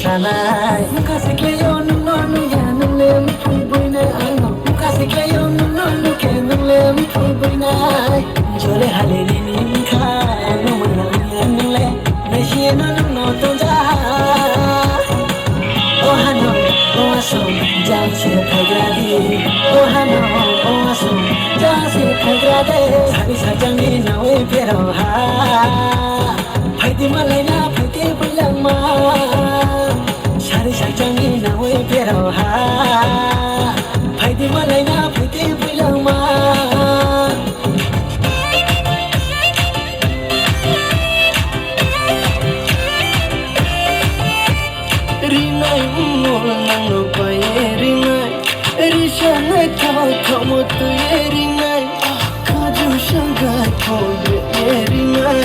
Sanai muka sikleyo no ya nule mi buina ano muka sikleyo no ke nule mi buina jole haleni ni kha no mana ya nule neshi no tonja oh hano oh aso jam se khagradi oh hano oh aso jam se khagrade sari sajang ni nawe pero ha phaiti malai na phaiti bulang ma Sari sajang ina we pero ha Phaiti malai na phaiti bilang ma Rinai mol nang no paye rinai Rishana thao mo tu ye rinai Kaju shangai ko ye rinai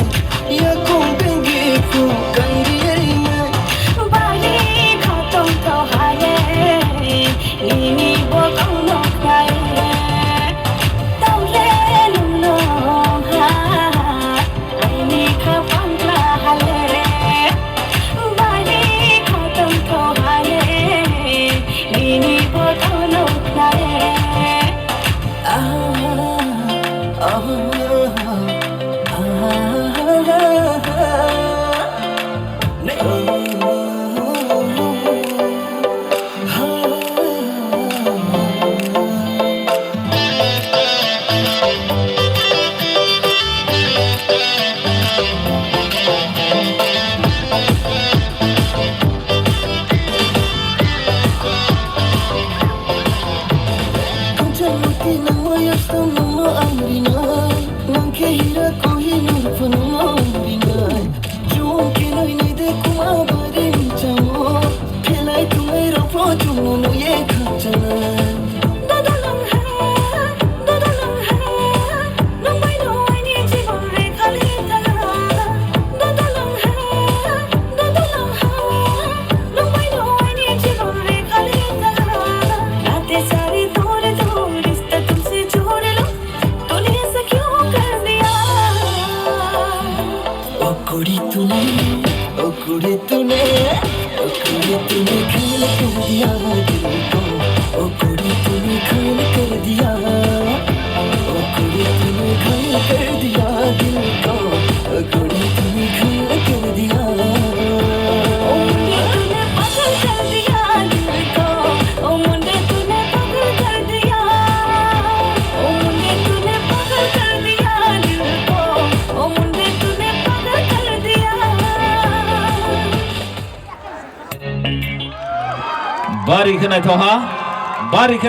Ya kong bengi ko kangi ye rinai कुड़ी तूने खाल कर दिया दिल को ओ कुड़ी तूने खाल कर दिया ओ कुड़ी तूने खाल कर दिया दिल को ओ कुड़ी तूने खाल कर दिया ओ मुंडे तूने पागल कर दिया दिल को ओ मुंडे तूने पागल कर दिया ओ मुंडे तूने पागल कर दिया दिल को ओ मुंडे तूने पागल कर दिया Bari kena toha, bari kena